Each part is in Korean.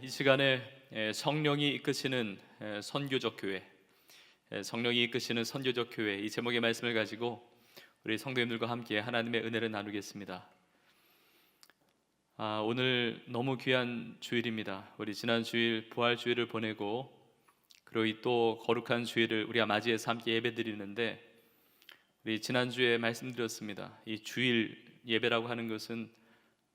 이 시간에 성령이 이끄시는 선교적 교회, 성령이 이끄시는 선교적 교회, 이 제목의 말씀을 가지고 우리 성도님들과 함께 하나님의 은혜를 나누겠습니다. 오늘 너무 귀한 주일입니다. 우리 지난 주일 부활 주일을 보내고 그리고 이 또 거룩한 주일을 우리가 맞이해서 함께 예배드리는데, 우리 지난주에 말씀드렸습니다. 이 주일 예배라고 하는 것은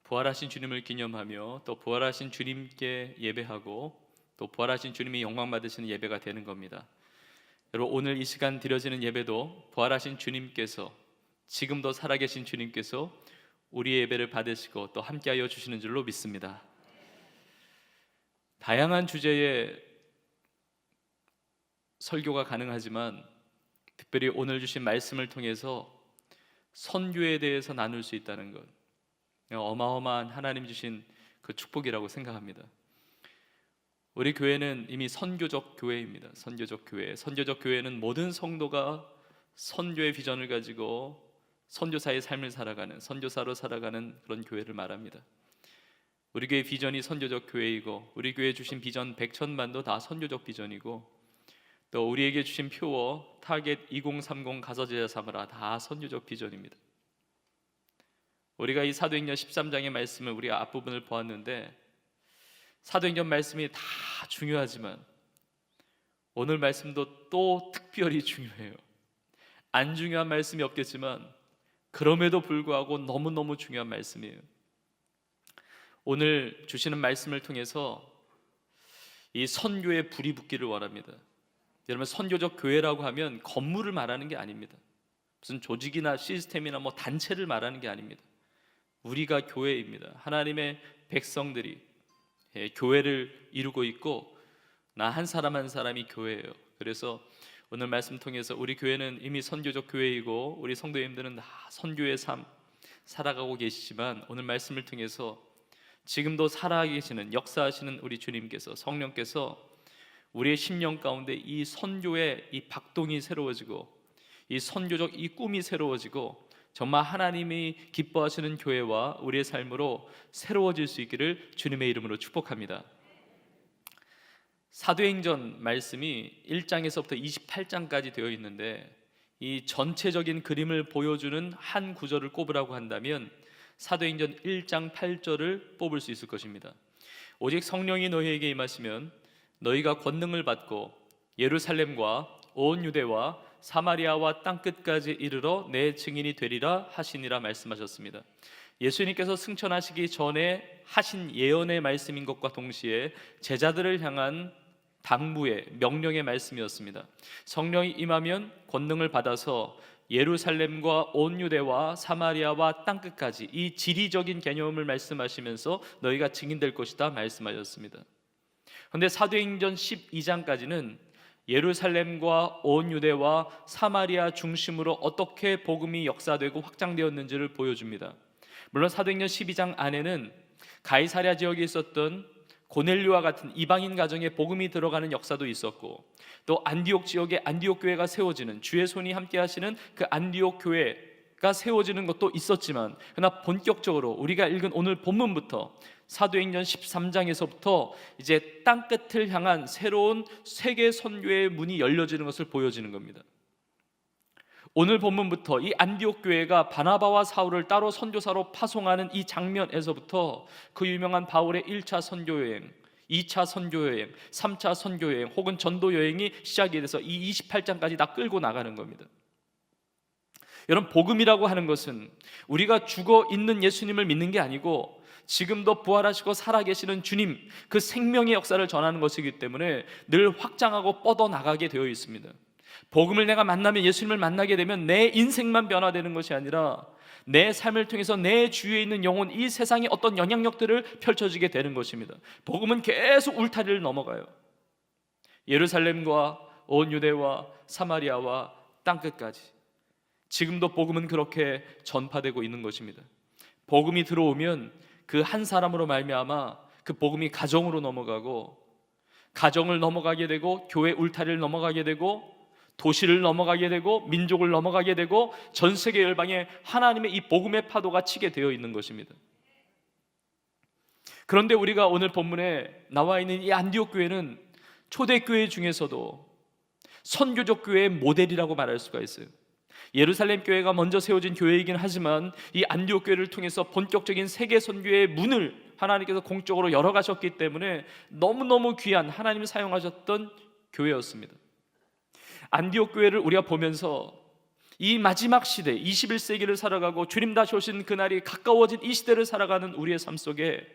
부활하신 주님을 기념하며 또 부활하신 주님께 예배하고 또 부활하신 주님이 영광 받으시는 예배가 되는 겁니다. 여러분, 오늘 이 시간 드려지는 예배도 부활하신 주님께서, 지금도 살아계신 주님께서 우리의 예배를 받으시고 또 함께하여 주시는 줄로 믿습니다. 다양한 주제의 설교가 가능하지만 특별히 오늘 주신 말씀을 통해서 선교에 대해서 나눌 수 있다는 것, 어마어마한 하나님 주신 그 축복이라고 생각합니다. 우리 교회는 이미 선교적 교회입니다. 선교적 교회. 선교적 교회는 모든 성도가 선교의 비전을 가지고 선교사의 삶을 살아가는, 선교사로 살아가는 그런 교회를 말합니다. 우리 교회 비전이 선교적 교회이고, 우리 교회 주신 비전 100천만도 다 선교적 비전이고, 또 우리에게 주신 표어 타겟 2030 가서 제자 삼으라 다 선교적 비전입니다. 우리가 이 사도행전 13장의 말씀을 우리가 앞부분을 보았는데, 사도행전 말씀이 다 중요하지만 오늘 말씀도 또 특별히 중요해요. 안 중요한 말씀이 없겠지만 그럼에도 불구하고 너무너무 중요한 말씀이에요. 오늘 주시는 말씀을 통해서 이 선교에 불이 붙기를 원합니다. 여러분, 선교적 교회라고 하면 건물을 말하는 게 아닙니다. 무슨 조직이나 시스템이나 단체를 말하는 게 아닙니다. 우리가 교회입니다. 하나님의 백성들이 교회를 이루고 있고, 나 한 사람 한 사람이 교회예요. 그래서 오늘 말씀 통해서 우리 교회는 이미 선교적 교회이고 우리 성도님들은 다 선교의 삶 살아가고 계시지만, 오늘 말씀을 통해서 지금도 살아계시는, 역사하시는 우리 주님께서, 성령께서 우리의 심령 가운데 이 선교의 이 박동이 새로워지고 이 선교적 이 꿈이 새로워지고 정말 하나님이 기뻐하시는 교회와 우리의 삶으로 새로워질 수 있기를 주님의 이름으로 축복합니다. 사도행전 말씀이 1장에서부터 28장까지 되어 있는데, 이 전체적인 그림을 보여주는 한 구절을 꼽으라고 한다면 사도행전 1장 8절을 뽑을 수 있을 것입니다. 오직 성령이 너희에게 임하시면 너희가 권능을 받고 예루살렘과 온 유대와 사마리아와 땅끝까지 이르러 내 증인이 되리라 하시니라 말씀하셨습니다. 예수님께서 승천하시기 전에 하신 예언의 말씀인 것과 동시에 제자들을 향한 당부의 명령의 말씀이었습니다. 성령이 임하면 권능을 받아서 예루살렘과 온 유대와 사마리아와 땅끝까지, 이 지리적인 개념을 말씀하시면서 너희가 증인될 것이다 말씀하셨습니다. 그런데 사도행전 12장까지는 예루살렘과 온 유대와 사마리아 중심으로 어떻게 복음이 역사되고 확장되었는지를 보여줍니다. 물론 사도행전 12장 안에는 가이사랴 지역에 있었던 고넬료와 같은 이방인 가정에 복음이 들어가는 역사도 있었고, 또 안디옥 지역에 안디옥 교회가 세워지는, 주의 손이 함께 하시는 그 안디옥 교회가 세워지는 것도 있었지만, 그러나 본격적으로 우리가 읽은 오늘 본문부터 사도행전 13장에서부터 이제 땅끝을 향한 새로운 세계 선교의 문이 열려지는 것을 보여지는 겁니다. 오늘 본문부터 이 안디옥 교회가 바나바와 사울을 따로 선교사로 파송하는 이 장면에서부터 그 유명한 바울의 1차 선교 여행, 2차 선교 여행, 3차 선교 여행 혹은 전도 여행이 시작이 돼서 이 28장까지 다 끌고 나가는 겁니다. 여러분, 복음이라고 하는 것은 우리가 죽어 있는 예수님을 믿는 게 아니고 지금도 부활하시고 살아계시는 주님, 그 생명의 역사를 전하는 것이기 때문에 늘 확장하고 뻗어나가게 되어 있습니다. 복음을 내가 만나면, 예수님을 만나게 되면 내 인생만 변화되는 것이 아니라 내 삶을 통해서 내 주위에 있는 영혼, 이 세상에 어떤 영향력들을 펼쳐지게 되는 것입니다. 복음은 계속 울타리를 넘어가요. 예루살렘과 온 유대와 사마리아와 땅끝까지 지금도 복음은 그렇게 전파되고 있는 것입니다. 복음이 들어오면 그 한 사람으로 말미암아 그 복음이 가정으로 넘어가고, 가정을 넘어가게 되고, 교회 울타리를 넘어가게 되고, 도시를 넘어가게 되고, 민족을 넘어가게 되고, 전 세계 열방에 하나님의 이 복음의 파도가 치게 되어 있는 것입니다. 그런데 우리가 오늘 본문에 나와 있는 이 안디옥 교회는 초대교회 중에서도 선교적 교회의 모델이라고 말할 수가 있어요. 예루살렘 교회가 먼저 세워진 교회이긴 하지만 이 안디옥 교회를 통해서 본격적인 세계 선교의 문을 하나님께서 공적으로 열어가셨기 때문에 너무너무 귀한 하나님이 사용하셨던 교회였습니다. 안디옥 교회를 우리가 보면서 이 마지막 시대 21세기를 살아가고 주님 다시 오신 그날이 가까워진 이 시대를 살아가는 우리의 삶 속에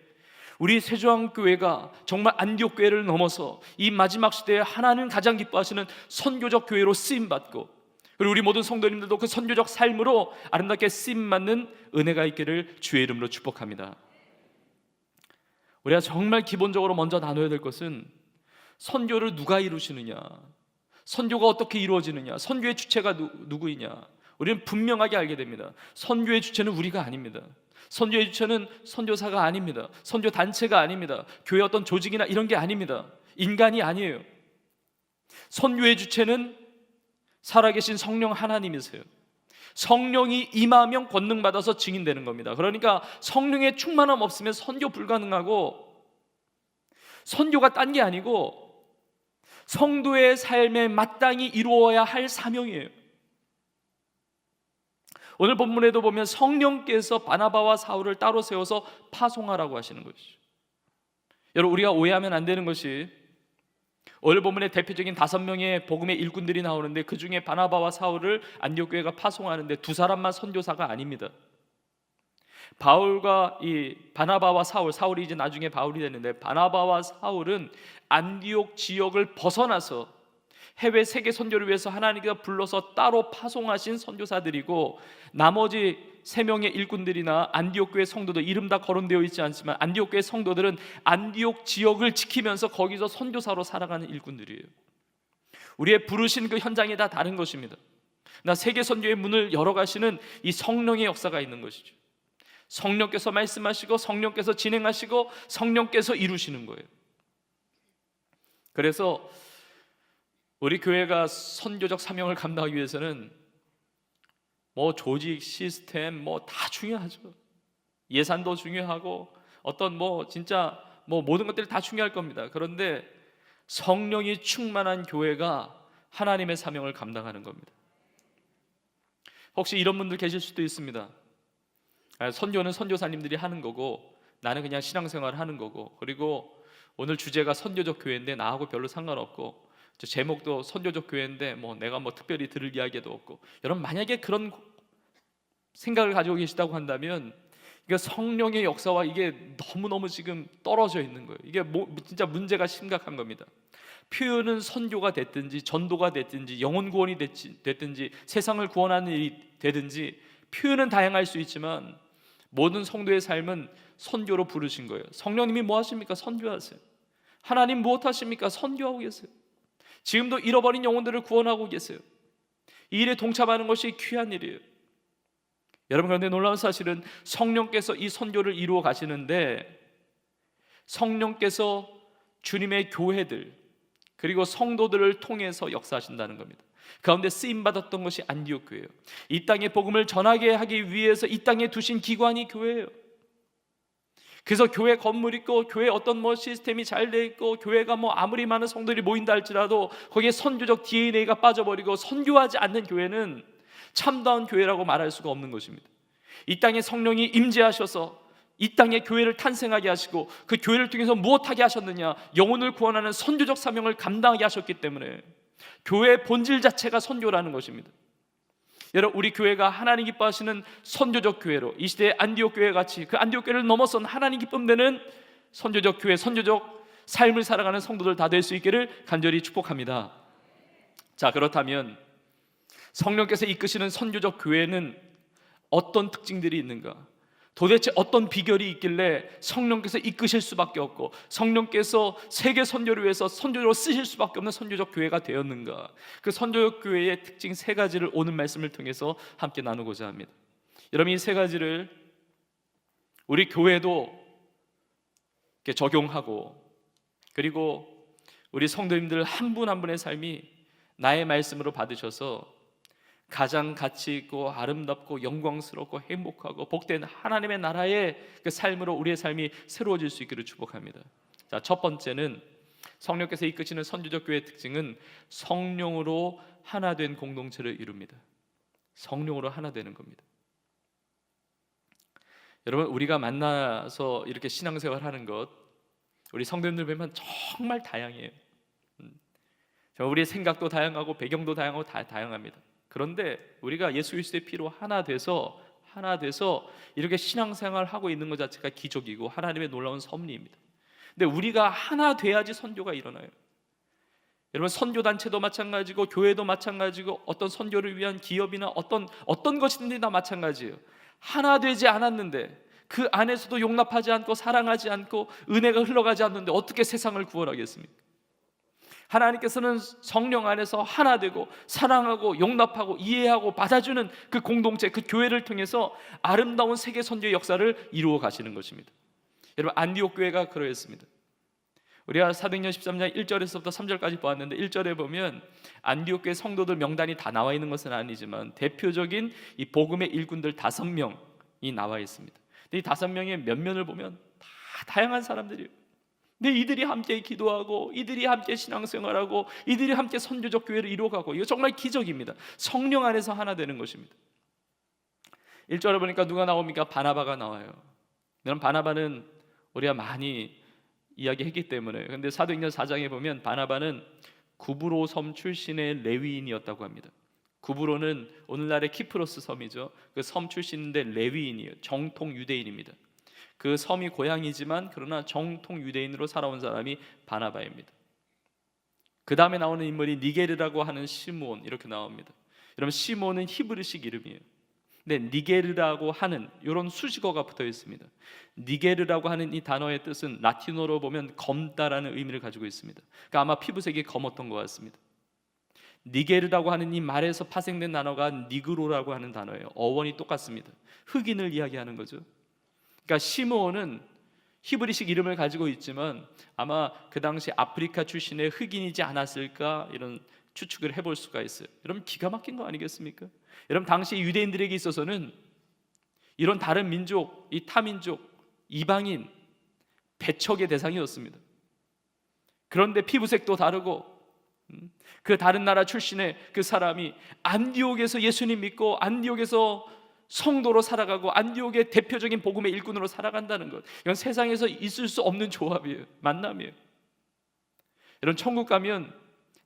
우리 세조항교회가 정말 안디옥 교회를 넘어서 이 마지막 시대에 하나님 가장 기뻐하시는 선교적 교회로 쓰임받고, 그리고 우리 모든 성도님들도 그 선교적 삶으로 아름답게 쓰임받는 은혜가 있기를 주의 이름으로 축복합니다. 우리가 정말 기본적으로 먼저 나눠야 될 것은 선교를 누가 이루시느냐, 선교가 어떻게 이루어지느냐, 선교의 주체가 누구이냐. 우리는 분명하게 알게 됩니다. 선교의 주체는 우리가 아닙니다. 선교의 주체는 선교사가 아닙니다. 선교 단체가 아닙니다. 교회 어떤 조직이나 이런 게 아닙니다. 인간이 아니에요. 선교의 주체는 살아계신 성령 하나님이세요. 성령이 임하면 권능받아서 증인되는 겁니다. 그러니까 성령의 충만함 없으면 선교 불가능하고, 선교가 딴 게 아니고 성도의 삶에 마땅히 이루어야 할 사명이에요. 오늘 본문에도 보면 성령께서 바나바와 사울을 따로 세워서 파송하라고 하시는 것이죠. 여러분, 우리가 오해하면 안 되는 것이 오늘 본문에 대표적인 5명의 복음의 일꾼들이 나오는데 그 중에 바나바와 사울을 안디옥 교회가 파송하는데 두 사람만 선교사가 아닙니다. 바울과 이 바나바와 사울이 이제 나중에 바울이 됐는데, 바나바와 사울은 안디옥 지역을 벗어나서 해외 세계 선교를 위해서 하나님께서 불러서 따로 파송하신 선교사들이고, 나머지 3명의 일꾼들이나 안디옥 교회 성도들 이름 다 거론되어 있지 않지만 안디옥 교회 성도들은 안디옥 지역을 지키면서 거기서 선교사로 살아가는 일꾼들이에요. 우리의 부르신 그 현장이 다 다른 것입니다. 나 세계 선교의 문을 열어가시는 이 성령의 역사가 있는 것이죠. 성령께서 말씀하시고 성령께서 진행하시고 성령께서 이루시는 거예요. 그래서 우리 교회가 선교적 사명을 감당하기 위해서는 조직, 시스템 다 중요하죠. 예산도 중요하고 어떤 진짜 모든 것들이 다 중요할 겁니다. 그런데 성령이 충만한 교회가 하나님의 사명을 감당하는 겁니다. 혹시 이런 분들 계실 수도 있습니다. 선교는 선교사님들이 하는 거고 나는 그냥 신앙생활을 하는 거고, 그리고 오늘 주제가 선교적 교회인데 나하고 별로 상관없고, 제목도 선교적 교회인데 내가 특별히 들을 이야기도 없고. 여러분, 만약에 그런 생각을 가지고 계시다고 한다면 이게 성령의 역사와 이게 너무너무 지금 떨어져 있는 거예요. 이게 진짜 문제가 심각한 겁니다. 표현은 선교가 됐든지 전도가 됐든지 영혼 구원이 됐든지 세상을 구원하는 일이 되든지 표현은 다양할 수 있지만 모든 성도의 삶은 선교로 부르신 거예요. 성령님이 뭐 하십니까? 선교하세요. 하나님 무엇 하십니까? 선교하고 계세요. 지금도 잃어버린 영혼들을 구원하고 계세요. 이 일에 동참하는 것이 귀한 일이에요. 여러분, 그런데 놀라운 사실은 성령께서 이 선교를 이루어 가시는데 성령께서 주님의 교회들 그리고 성도들을 통해서 역사하신다는 겁니다. 가운데 쓰임받았던 것이 안디옥 교회예요. 이 땅에 복음을 전하게 하기 위해서 이 땅에 두신 기관이 교회예요. 그래서 교회 건물 있고 교회 어떤 시스템이 잘 돼 있고 교회가 아무리 많은 성도들이 모인다 할지라도 거기에 선교적 DNA가 빠져버리고 선교하지 않는 교회는 참다운 교회라고 말할 수가 없는 것입니다. 이 땅에 성령이 임재하셔서 이 땅에 교회를 탄생하게 하시고 그 교회를 통해서 무엇하게 하셨느냐? 영혼을 구원하는 선교적 사명을 감당하게 하셨기 때문에 교회의 본질 자체가 선교라는 것입니다. 여러분, 우리 교회가 하나님 기뻐하시는 선교적 교회로 이 시대의 안디옥 교회 같이 그 안디옥 교회를 넘어선 하나님 기쁨되는 선교적 교회, 선교적 삶을 살아가는 성도들 다 될 수 있기를 간절히 축복합니다. 자, 그렇다면 성령께서 이끄시는 선교적 교회는 어떤 특징들이 있는가? 도대체 어떤 비결이 있길래 성령께서 이끄실 수밖에 없고 성령께서 세계 선교를 위해서 선교로 쓰실 수밖에 없는 선교적 교회가 되었는가? 그 선교적 교회의 특징 3가지를 오늘 말씀을 통해서 함께 나누고자 합니다. 여러분, 이 3가지를 우리 교회도 이렇게 적용하고, 그리고 우리 성도님들 한 분 한 분의 삶이 나의 말씀으로 받으셔서 가장 가치 있고 아름답고 영광스럽고 행복하고 복된 하나님의 나라의 그 삶으로 우리의 삶이 새로워질 수 있기를 축복합니다. 자, 첫 번째는 성령께서 이끄시는 선교적 교회의 특징은 성령으로 하나 된 공동체를 이룹니다. 성령으로 하나 되는 겁니다. 여러분, 우리가 만나서 이렇게 신앙생활 하는 것, 우리 성도님들 보면 정말 다양해요. 우리의 생각도 다양하고 배경도 다양하고 다 다양합니다. 그런데 우리가 예수 그리스도의 피로 하나 돼서 이렇게 신앙생활을 하고 있는 것 자체가 기적이고 하나님의 놀라운 섭리입니다. 근데 우리가 하나 돼야지 선교가 일어나요. 여러분, 선교단체도 마찬가지고 교회도 마찬가지고 어떤 선교를 위한 기업이나 어떤 것이든지 다 마찬가지예요. 하나 되지 않았는데, 그 안에서도 용납하지 않고 사랑하지 않고 은혜가 흘러가지 않는데 어떻게 세상을 구원하겠습니까? 하나님께서는 성령 안에서 하나 되고 사랑하고 용납하고 이해하고 받아주는 그 공동체, 그 교회를 통해서 아름다운 세계 선교의 역사를 이루어 가시는 것입니다. 여러분, 안디옥 교회가 그러했습니다. 우리가 사도행전 13장 1절에서부터 3절까지 보았는데 1절에 보면 안디옥 교회 성도들 명단이 다 나와 있는 것은 아니지만 대표적인 이 복음의 일꾼들 5명이 나와 있습니다. 근데 이 5명의 면면을 보면 다 다양한 사람들이에요. 근데 이들이 함께 기도하고 이들이 함께 신앙생활하고 이들이 함께 선교적 교회를 이루어가고, 이거 정말 기적입니다. 성령 안에서 하나 되는 것입니다. 1절에 보니까 누가 나옵니까? 바나바가 나와요. 여러분, 바나바는 우리가 많이 이야기했기 때문에, 근데 사도행전 4장에 보면 바나바는 구브로 섬 출신의 레위인이었다고 합니다. 구브로는 오늘날의 키프로스 섬이죠. 그 섬 출신인데 레위인이에요. 정통 유대인입니다. 그 섬이 고향이지만 그러나 정통 유대인으로 살아온 사람이 바나바입니다. 그 다음에 나오는 인물이 니게르라고 하는 시므온, 이렇게 나옵니다. 여러분, 시므온은 히브리식 이름이에요. 근데 니게르라고 하는 이런 수식어가 붙어 있습니다. 니게르라고 하는 이 단어의 뜻은 라틴어로 보면 검다라는 의미를 가지고 있습니다. 그러니까 아마 피부색이 검었던 것 같습니다. 니게르라고 하는 이 말에서 파생된 단어가 니그로라고 하는 단어예요. 어원이 똑같습니다. 흑인을 이야기하는 거죠. 그러니까 시므온은 히브리식 이름을 가지고 있지만 아마 그 당시 아프리카 출신의 흑인이지 않았을까, 이런 추측을 해볼 수가 있어요. 여러분, 기가 막힌 거 아니겠습니까? 여러분, 당시 유대인들에게 있어서는 이런 다른 민족, 이 타민족, 이방인, 배척의 대상이었습니다. 그런데 피부색도 다르고 그 다른 나라 출신의 그 사람이 안디옥에서 예수님 믿고 안디옥에서 성도로 살아가고 안디옥의 대표적인 복음의 일꾼으로 살아간다는 것, 이건 세상에서 있을 수 없는 조합이에요. 만남이에요. 여러분, 천국 가면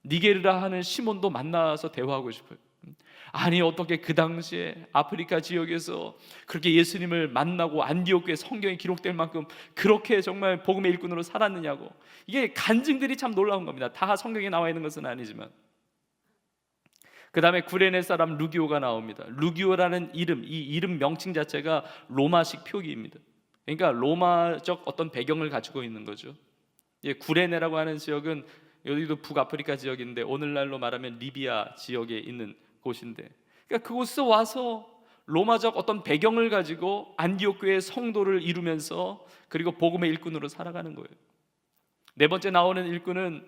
니게르라 하는 시몬도 만나서 대화하고 싶어요. 아니, 어떻게 그 당시에 아프리카 지역에서 그렇게 예수님을 만나고 안디옥 교회 성경에 기록될 만큼 그렇게 정말 복음의 일꾼으로 살았느냐고. 이게 간증들이 참 놀라운 겁니다. 다 성경에 나와 있는 것은 아니지만. 그 다음에 구레네 사람 루기오가 나옵니다. 루기오라는 이름, 이 이름 명칭 자체가 로마식 표기입니다. 그러니까 로마적 어떤 배경을 가지고 있는 거죠. 구레네라고 하는 지역은 여기도 북아프리카 지역인데 오늘날로 말하면 리비아 지역에 있는 곳인데, 그러니까 그곳에서 와서 로마적 어떤 배경을 가지고 안디옥 교회의 성도를 이루면서 그리고 복음의 일꾼으로 살아가는 거예요. 네 번째 나오는 일꾼은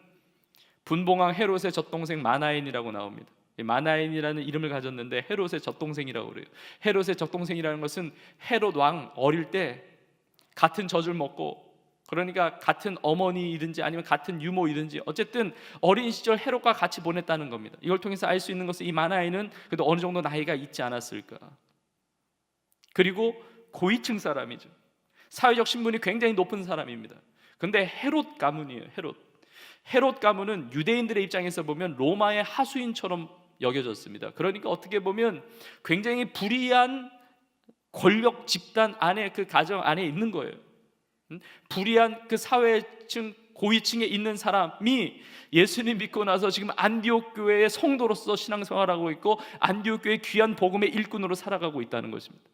분봉왕 헤롯의 젖동생 마나엔이라고 나옵니다. 마나엔이라는 이름을 가졌는데 헤롯의 젖동생이라고 그래요. 헤롯의 젖동생이라는 것은 헤롯 왕 어릴 때 같은 젖을 먹고, 그러니까 같은 어머니이든지 아니면 같은 유모이든지 어쨌든 어린 시절 헤롯과 같이 보냈다는 겁니다. 이걸 통해서 알 수 있는 것은 이 마나엔은 그래도 어느 정도 나이가 있지 않았을까. 그리고 고위층 사람이죠. 사회적 신분이 굉장히 높은 사람입니다. 근데 헤롯 가문이에요. 헤롯 가문은 유대인들의 입장에서 보면 로마의 하수인처럼 여겨졌습니다. 그러니까 어떻게 보면 굉장히 불의한 권력 집단 안에, 그 가정 안에 있는 거예요. 불의한 그 사회층 고위층에 있는 사람이 예수님 믿고 나서 지금 안디옥 교회의 성도로서 신앙생활하고 있고 안디옥 교회의 귀한 복음의 일꾼으로 살아가고 있다는 것입니다.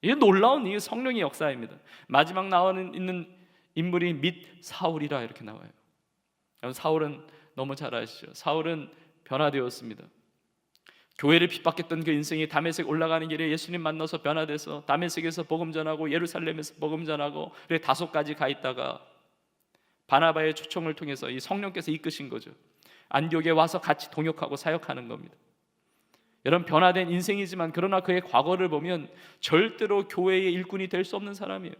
이게 놀라운 이 성령의 역사입니다. 마지막 나오는 있는 인물이 밋 사울이라 이렇게 나와요. 사울은 너무 잘 아시죠? 사울은 변화되었습니다. 교회를 핍박했던 그 인생이 다메섹 올라가는 길에 예수님 만나서 변화돼서 다메섹에서 복음 전하고 예루살렘에서 복음 전하고 그래 다소까지 가 있다가 바나바의 초청을 통해서 이 성령께서 이끄신 거죠. 안디옥에 와서 같이 동역하고 사역하는 겁니다. 여러분, 변화된 인생이지만 그러나 그의 과거를 보면 절대로 교회의 일꾼이 될 수 없는 사람이에요.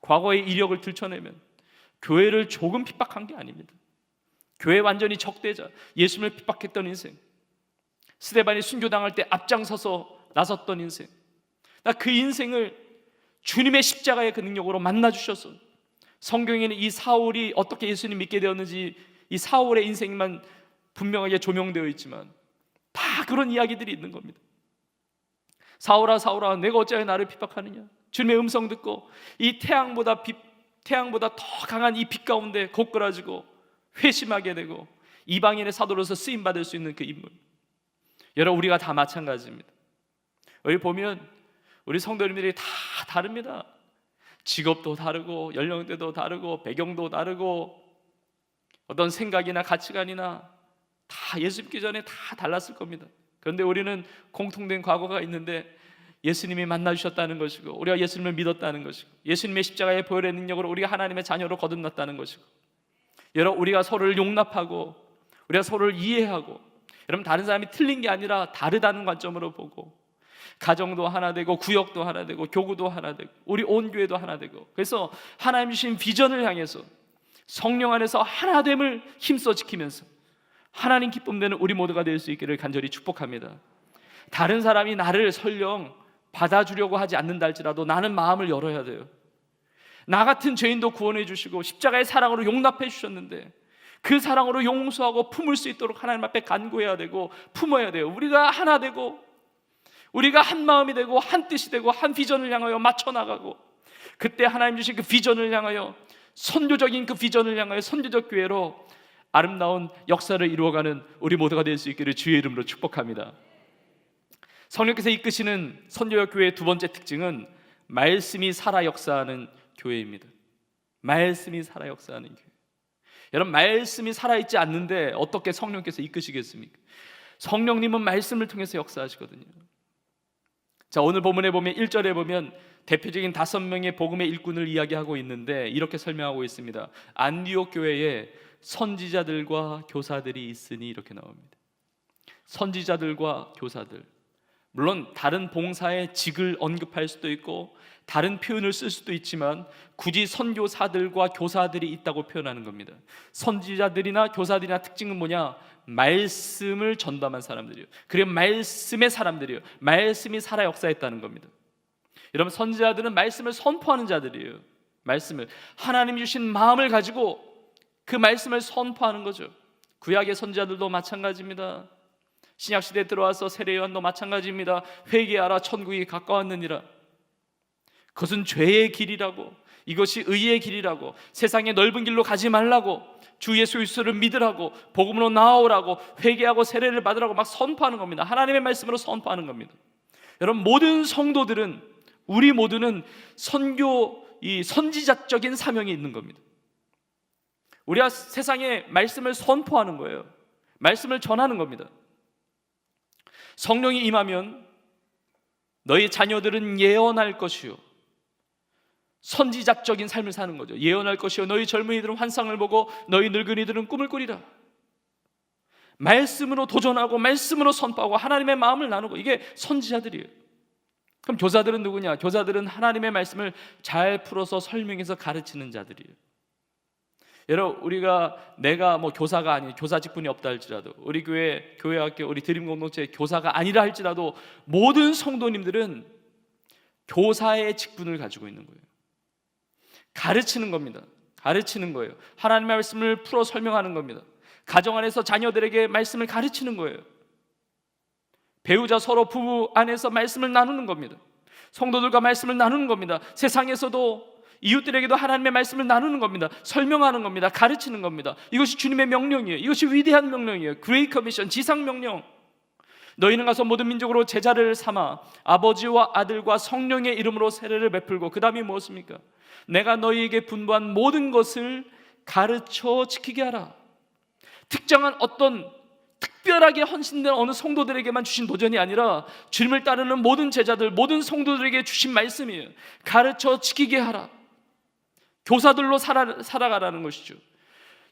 과거의 이력을 들춰내면 교회를 조금 핍박한 게 아닙니다. 교회 완전히 적대자, 예수님을 핍박했던 인생, 스데반이 순교당할 때 앞장서서 나섰던 인생, 나 그 인생을 주님의 십자가의 그 능력으로 만나주셔서, 성경에는 이 사울이 어떻게 예수님 믿게 되었는지 이 사울의 인생만 분명하게 조명되어 있지만 다 그런 이야기들이 있는 겁니다. 사울아 사울아 내가 어찌하여 나를 핍박하느냐. 주님의 음성 듣고 이 태양보다 더 강한 이 빛 가운데 고꾸라지고 회심하게 되고 이방인의 사도로서 쓰임받을 수 있는 그 인물. 여러분, 우리가 다 마찬가지입니다. 여기 보면 우리 성도님들이 다 다릅니다. 직업도 다르고 연령대도 다르고 배경도 다르고 어떤 생각이나 가치관이나 다 예수 믿기 전에 다 달랐을 겁니다. 그런데 우리는 공통된 과거가 있는데 예수님이 만나주셨다는 것이고, 우리가 예수님을 믿었다는 것이고, 예수님의 십자가의 보혈의 능력으로 우리가 하나님의 자녀로 거듭났다는 것이고, 여러분, 우리가 서로를 용납하고 우리가 서로를 이해하고, 여러분, 다른 사람이 틀린 게 아니라 다르다는 관점으로 보고, 가정도 하나 되고 구역도 하나 되고 교구도 하나 되고 우리 온 교회도 하나 되고, 그래서 하나님 주신 비전을 향해서 성령 안에서 하나됨을 힘써 지키면서 하나님 기쁨 되는 우리 모두가 될 수 있기를 간절히 축복합니다. 다른 사람이 나를 설령 받아주려고 하지 않는다 할지라도 나는 마음을 열어야 돼요. 나 같은 죄인도 구원해 주시고 십자가의 사랑으로 용납해 주셨는데 그 사랑으로 용서하고 품을 수 있도록 하나님 앞에 간구해야 되고 품어야 돼요. 우리가 하나 되고 우리가 한 마음이 되고 한 뜻이 되고 한 비전을 향하여 맞춰 나가고, 그때 하나님 주신 그 비전을 향하여, 선교적인 그 비전을 향하여 선교적 교회로 아름다운 역사를 이루어가는 우리 모두가 될 수 있기를 주의 이름으로 축복합니다. 성령께서 이끄시는 선교적 교회의 두 번째 특징은 말씀이 살아 역사하는 교회입니다. 말씀이 살아 역사하는 교회. 여러분, 말씀이 살아있지 않는데 어떻게 성령께서 이끄시겠습니까? 성령님은 말씀을 통해서 역사하시거든요. 자, 오늘 본문에 보면 1절에 보면 대표적인 5명의 복음의 일꾼을 이야기하고 있는데 이렇게 설명하고 있습니다. 안디옥 교회에 선지자들과 교사들이 있으니, 이렇게 나옵니다. 선지자들과 교사들, 물론 다른 봉사의 직을 언급할 수도 있고 다른 표현을 쓸 수도 있지만 굳이 선교사들과 교사들이 있다고 표현하는 겁니다. 선지자들이나 교사들이나 특징은 뭐냐? 말씀을 전담한 사람들이에요. 그리고 말씀의 사람들이에요. 말씀이 살아 역사했다는 겁니다. 여러분, 선지자들은 말씀을 선포하는 자들이에요. 말씀을, 하나님이 주신 마음을 가지고 그 말씀을 선포하는 거죠. 구약의 선지자들도 마찬가지입니다. 신약시대에 들어와서 세례요한도 마찬가지입니다. 회개하라, 천국이 가까웠느니라. 그것은 죄의 길이라고, 이것이 의의 길이라고, 세상의 넓은 길로 가지 말라고, 주 예수 그리스도를 믿으라고, 복음으로 나아오라고, 회개하고 세례를 받으라고 막 선포하는 겁니다. 하나님의 말씀으로 선포하는 겁니다. 여러분, 모든 성도들은, 우리 모두는 선교, 이 선지자적인 사명이 있는 겁니다. 우리가 세상에 말씀을 선포하는 거예요. 말씀을 전하는 겁니다. 성령이 임하면 너희 자녀들은 예언할 것이요, 선지자적인 삶을 사는 거죠. 예언할 것이요, 너희 젊은이들은 환상을 보고 너희 늙은이들은 꿈을 꾸리라. 말씀으로 도전하고 말씀으로 선포하고 하나님의 마음을 나누고, 이게 선지자들이에요. 그럼 교사들은 누구냐? 교사들은 하나님의 말씀을 잘 풀어서 설명해서 가르치는 자들이에요. 여러분, 내가 교사가 아닌, 교사 직분이 없다 할지라도, 우리 교회, 교회학교, 우리 드림 공동체 교사가 아니라 할지라도 모든 성도님들은 교사의 직분을 가지고 있는 거예요. 가르치는 겁니다. 가르치는 거예요. 하나님의 말씀을 풀어 설명하는 겁니다. 가정 안에서 자녀들에게 말씀을 가르치는 거예요. 배우자 서로 부부 안에서 말씀을 나누는 겁니다. 성도들과 말씀을 나누는 겁니다. 세상에서도 이웃들에게도 하나님의 말씀을 나누는 겁니다. 설명하는 겁니다. 가르치는 겁니다. 이것이 주님의 명령이에요. 이것이 위대한 명령이에요. 그레이트 커미션, 지상 명령. 너희는 가서 모든 민족으로 제자를 삼아 아버지와 아들과 성령의 이름으로 세례를 베풀고, 그 다음이 무엇입니까? 내가 너희에게 분부한 모든 것을 가르쳐 지키게 하라. 특정한 어떤 특별하게 헌신된 어느 성도들에게만 주신 도전이 아니라 주님을 따르는 모든 제자들, 모든 성도들에게 주신 말씀이에요. 가르쳐 지키게 하라. 교사들로 살아가라는 것이죠.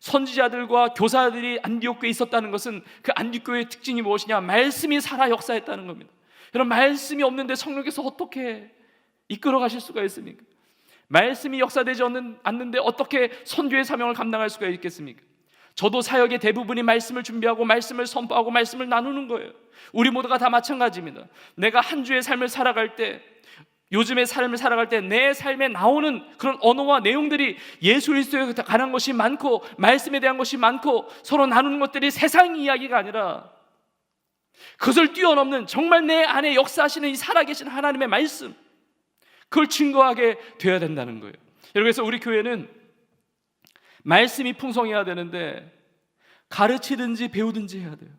선지자들과 교사들이 안디옥 교회에 있었다는 것은 그 안디옥 교회의 특징이 무엇이냐? 말씀이 살아 역사했다는 겁니다. 여러분, 말씀이 없는데 성령께서 어떻게 이끌어 가실 수가 있습니까? 말씀이 역사되지 않는데 어떻게 선교의 사명을 감당할 수가 있겠습니까? 저도 사역의 대부분이 말씀을 준비하고 말씀을 선포하고 말씀을 나누는 거예요. 우리 모두가 다 마찬가지입니다. 내가 한 주의 삶을 살아갈 때, 요즘의 삶을 살아갈 때 내 삶에 나오는 그런 언어와 내용들이 예수 그리스도에 관한 것이 많고 말씀에 대한 것이 많고 서로 나누는 것들이 세상 이야기가 아니라 그것을 뛰어넘는 정말 내 안에 역사하시는 이 살아계신 하나님의 말씀, 그걸 증거하게 되어야 된다는 거예요. 그래서 우리 교회는 말씀이 풍성해야 되는데 가르치든지 배우든지 해야 돼요.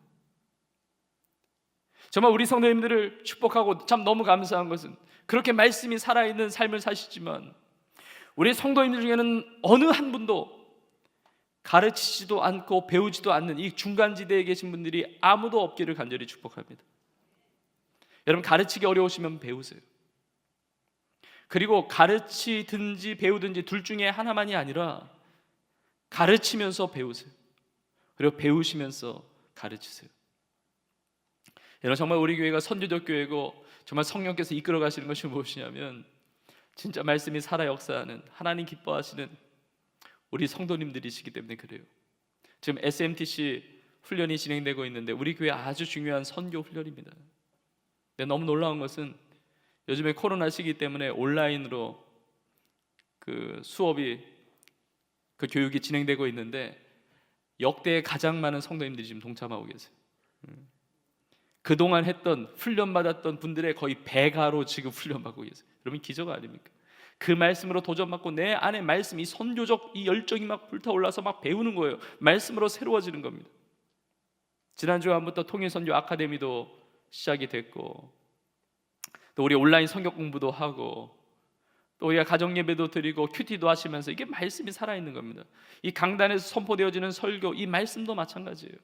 정말 우리 성도님들을 축복하고 참 너무 감사한 것은 그렇게 말씀이 살아있는 삶을 사시지만 우리 성도님들 중에는 어느 한 분도 가르치지도 않고 배우지도 않는 이 중간지대에 계신 분들이 아무도 없기를 간절히 축복합니다. 여러분, 가르치기 어려우시면 배우세요. 그리고 가르치든지 배우든지 둘 중에 하나만이 아니라 가르치면서 배우세요. 그리고 배우시면서 가르치세요. 여러분, 정말 우리 교회가 선교적 교회고 정말 성령께서 이끌어 가시는 것이 무엇이냐면 진짜 말씀이 살아 역사하는, 하나님 기뻐하시는 우리 성도님들이시기 때문에 그래요. 지금 SMTC 훈련이 진행되고 있는데 우리 교회 아주 중요한 선교 훈련입니다. 근데 너무 놀라운 것은 요즘에 코로나 시기 때문에 온라인으로 그 수업이, 그 교육이 진행되고 있는데 역대 가장 많은 성도님들이 지금 동참하고 계세요. 그동안 했던 훈련받았던 분들의 거의 배가로 지금 훈련받고 계세요. 여러분, 기적 아닙니까? 그 말씀으로 도전받고 내 안에 말씀, 이 선교적 이 열정이 막 불타올라서 막 배우는 거예요. 말씀으로 새로워지는 겁니다. 지난주부터 통일선교 아카데미도 시작이 됐고 또 우리 온라인 성경 공부도 하고 또 우리가 가정예배도 드리고 큐티도 하시면서 이게 말씀이 살아있는 겁니다. 이 강단에서 선포되어지는 설교, 이 말씀도 마찬가지예요.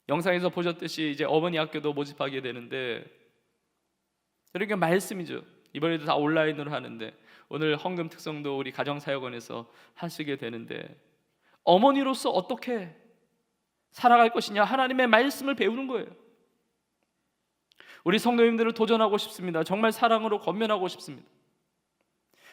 영상에서 보셨듯이 이제 어머니 학교도 모집하게 되는데 이렇게 말씀이죠. 이번에도 다 온라인으로 하는데 오늘 헌금 특성도 우리 가정사역원에서 하시게 되는데 어머니로서 어떻게 살아갈 것이냐, 하나님의 말씀을 배우는 거예요. 우리 성도님들을 도전하고 싶습니다. 정말 사랑으로 권면하고 싶습니다.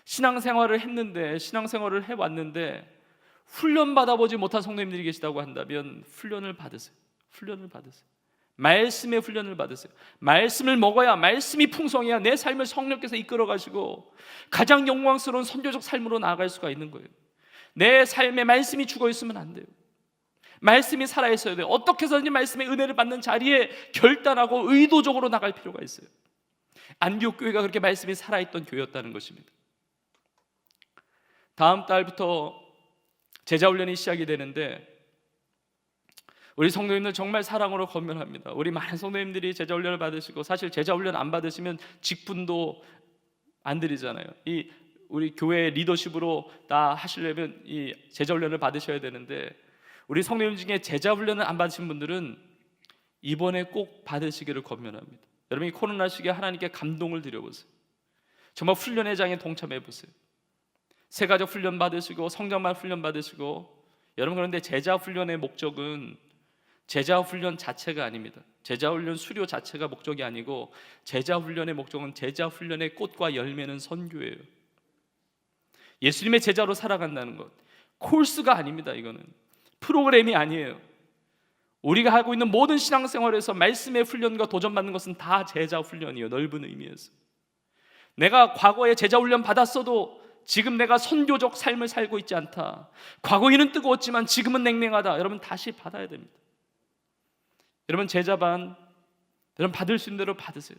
신앙생활을 했는데, 신앙생활을 해왔는데 훈련 받아보지 못한 성도님들이 계시다고 한다면 훈련을 받으세요. 훈련을 받으세요. 말씀의 훈련을 받으세요. 말씀을 먹어야, 말씀이 풍성해야 내 삶을 성령께서 이끌어 가시고 가장 영광스러운 선교적 삶으로 나아갈 수가 있는 거예요. 내 삶에 말씀이 죽어 있으면 안 돼요. 말씀이 살아 있어야 돼요. 어떻게 해서든지 말씀의 은혜를 받는 자리에 결단하고 의도적으로 나갈 필요가 있어요. 안디옥 교회가 그렇게 말씀이 살아있던 교회였다는 것입니다. 다음 달부터 제자훈련이 시작이 되는데 우리 성도님들 정말 사랑으로 권면합니다. 우리 많은 성도님들이 제자훈련을 받으시고, 사실 제자훈련 안 받으시면 직분도 안 드리잖아요. 이 우리 교회 리더십으로 다 하시려면 이 제자훈련을 받으셔야 되는데 우리 성도님 중에 제자훈련을 안 받으신 분들은 이번에 꼭 받으시기를 권면합니다. 여러분, 이 코로나 시기에 하나님께 감동을 드려보세요. 정말 훈련의 장에 동참해보세요. 세가족 훈련 받으시고 성장만 훈련 받으시고, 여러분, 그런데 제자훈련의 목적은 제자훈련 자체가 아닙니다. 제자훈련 수료 자체가 목적이 아니고 제자훈련의 목적은 제자훈련의 꽃과 열매는 선교예요. 예수님의 제자로 살아간다는 것, 코र्스가 아닙니다. 이거는 프로그램이 아니에요. 우리가 하고 있는 모든 신앙생활에서 말씀의 훈련과 도전받는 것은 다 제자훈련이에요. 넓은 의미에서. 내가 과거에 제자훈련 받았어도 지금 내가 선교적 삶을 살고 있지 않다, 과거에는 뜨거웠지만 지금은 냉랭하다, 여러분 다시 받아야 됩니다. 여러분, 제자반 여러분 받을 수 있는 대로 받으세요.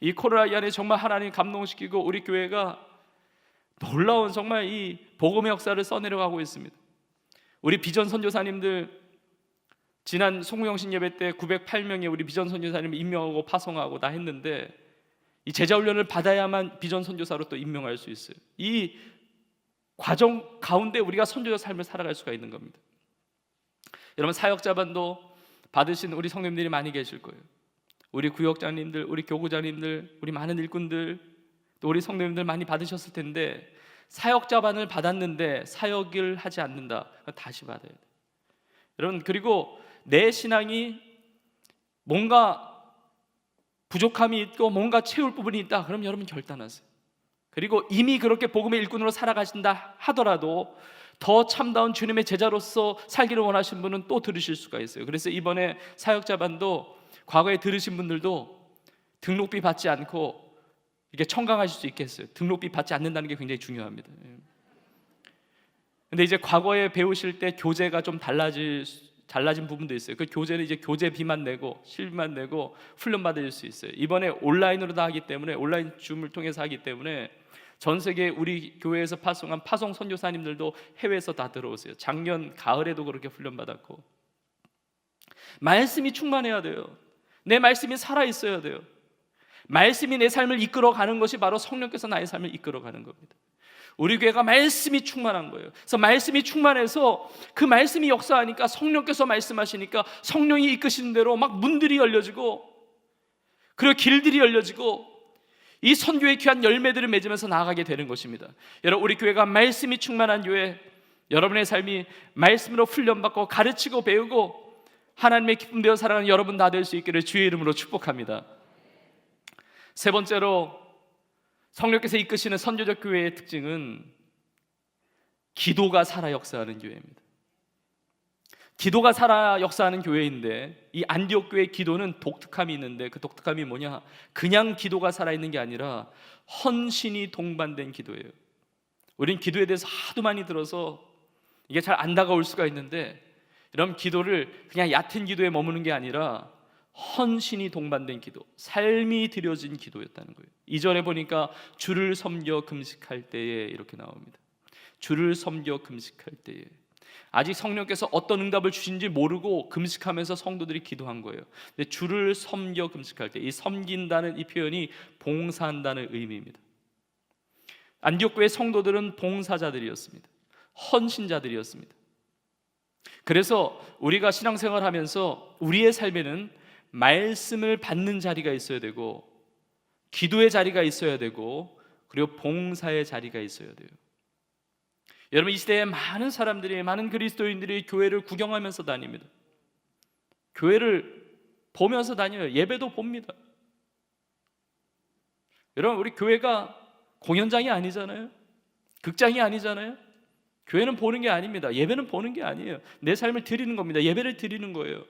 이 코로나 이 안에 정말 하나님 감동시키고 우리 교회가 놀라운 정말 이 복음의 역사를 써내려가고 있습니다. 우리 비전 선교사님들 지난 송구영신 예배 때 908명의 우리 비전 선교사님을 임명하고 파송하고 다 했는데 이 제자훈련을 받아야만 비전 선교사로 또 임명할 수 있어요. 이 과정 가운데 우리가 선교적 삶을 살아갈 수가 있는 겁니다. 여러분, 사역자반도 받으신 우리 성도님들이 많이 계실 거예요. 우리 구역장님들, 우리 교구장님들, 우리 많은 일꾼들, 또 우리 성도님들 많이 받으셨을 텐데 사역자반을 받았는데 사역을 하지 않는다. 다시 받아야 돼요. 여러분, 그리고 내 신앙이 뭔가 부족함이 있고 뭔가 채울 부분이 있다. 그럼 여러분 결단하세요. 그리고 이미 그렇게 복음의 일꾼으로 살아가신다 하더라도 더 참다운 주님의 제자로서 살기를 원하시는 분은 또 들으실 수가 있어요. 그래서 이번에 사역자반도 과거에 들으신 분들도 등록비 받지 않고 이렇게 청강하실 수 있겠어요. 등록비 받지 않는다는 게 굉장히 중요합니다. 근데 이제 과거에 배우실 때 교재가 좀 달라진 부분도 있어요. 그 교재는 이제 교재비만 내고 실비만 내고 훈련 받을 수 있어요. 이번에 온라인으로 다 하기 때문에, 온라인 줌을 통해서 하기 때문에 전 세계 우리 교회에서 파송한 파송 선교사님들도 해외에서 다 들어오세요. 작년 가을에도 그렇게 훈련 받았고. 말씀이 충만해야 돼요. 내 말씀이 살아 있어야 돼요. 말씀이 내 삶을 이끌어가는 것이 바로 성령께서 나의 삶을 이끌어가는 겁니다. 우리 교회가 말씀이 충만한 거예요. 그래서 말씀이 충만해서 그 말씀이 역사하니까, 성령께서 말씀하시니까 성령이 이끄시는 대로 막 문들이 열려지고, 그리고 길들이 열려지고, 이 선교의 귀한 열매들을 맺으면서 나아가게 되는 것입니다. 여러분, 우리 교회가 말씀이 충만한 교회, 여러분의 삶이 말씀으로 훈련받고 가르치고 배우고 하나님의 기쁨 되어 살아가는 여러분 다 될 수 있기를 주의 이름으로 축복합니다. 세 번째로, 성령께서 이끄시는 선교적 교회의 특징은 기도가 살아 역사하는 교회입니다. 기도가 살아 역사하는 교회인데, 이 안디옥 교회의 기도는 독특함이 있는데, 그 독특함이 뭐냐? 그냥 기도가 살아있는 게 아니라 헌신이 동반된 기도예요. 우린 기도에 대해서 하도 많이 들어서 이게 잘 안 다가올 수가 있는데, 이런 기도를 그냥 얕은 기도에 머무는 게 아니라 헌신이 동반된 기도, 삶이 드려진 기도였다는 거예요. 2절에 보니까 주를 섬겨 금식할 때에 이렇게 나옵니다. 주를 섬겨 금식할 때에. 아직 성령께서 어떤 응답을 주신지 모르고 금식하면서 성도들이 기도한 거예요. 근데 주를 섬겨 금식할 때, 이 섬긴다는 이 표현이 봉사한다는 의미입니다. 안디옥 교회 성도들은 봉사자들이었습니다. 헌신자들이었습니다. 그래서 우리가 신앙생활을 하면서 우리의 삶에는 말씀을 받는 자리가 있어야 되고, 기도의 자리가 있어야 되고, 그리고 봉사의 자리가 있어야 돼요. 여러분, 이 시대에 많은 사람들이, 많은 그리스도인들이 교회를 구경하면서 다닙니다. 교회를 보면서 다녀요. 예배도 봅니다. 여러분, 우리 교회가 공연장이 아니잖아요. 극장이 아니잖아요. 교회는 보는 게 아닙니다. 예배는 보는 게 아니에요. 내 삶을 드리는 겁니다. 예배를 드리는 거예요.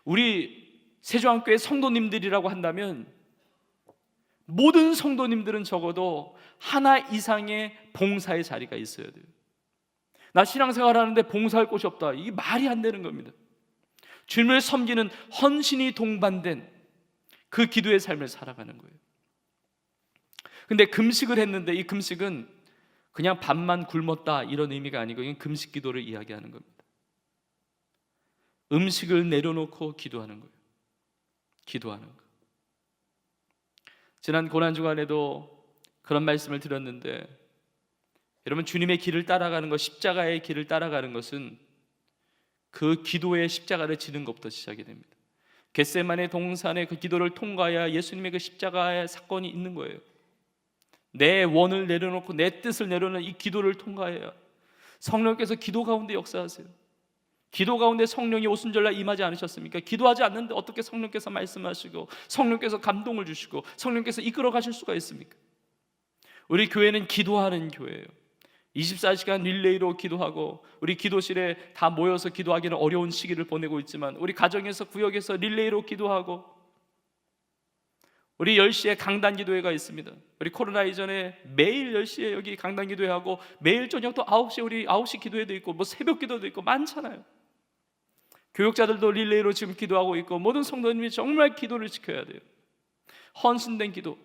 우리 세조항교회 성도님들이라고 한다면 모든 성도님들은 적어도 하나 이상의 봉사의 자리가 있어야 돼요. 나 신앙생활 하는데 봉사할 곳이 없다, 이게 말이 안 되는 겁니다. 주님을 섬기는 헌신이 동반된 그 기도의 삶을 살아가는 거예요. 근데 금식을 했는데, 이 금식은 그냥 밥만 굶었다 이런 의미가 아니고, 이건 금식 기도를 이야기하는 겁니다. 음식을 내려놓고 기도하는 거예요. 기도하는 거. 지난 고난주간에도 그런 말씀을 드렸는데, 여러분, 주님의 길을 따라가는 것, 십자가의 길을 따라가는 것은 그 기도의 십자가를 지는 것부터 시작이 됩니다. 겟세마네 동산의 그 기도를 통과해야 예수님의 그 십자가의 사건이 있는 거예요. 내 원을 내려놓고 내 뜻을 내려놓는 이 기도를 통과해야 성령께서 기도 가운데 역사하세요. 기도 가운데 성령이 오순절날 임하지 않으셨습니까? 기도하지 않는데 어떻게 성령께서 말씀하시고 성령께서 감동을 주시고 성령께서 이끌어 가실 수가 있습니까? 우리 교회는 기도하는 교회예요. 24시간 릴레이로 기도하고, 우리 기도실에 다 모여서 기도하기는 어려운 시기를 보내고 있지만, 우리 가정에서 구역에서 릴레이로 기도하고, 우리 10시에 강단 기도회가 있습니다. 우리 코로나 이전에 매일 10시에 여기 강단 기도회하고, 매일 저녁 또 9시에 우리 9시 기도회도 있고, 뭐 새벽 기도도 있고 많잖아요. 교육자들도 릴레이로 지금 기도하고 있고, 모든 성도님이 정말 기도를 지켜야 돼요. 헌신된 기도.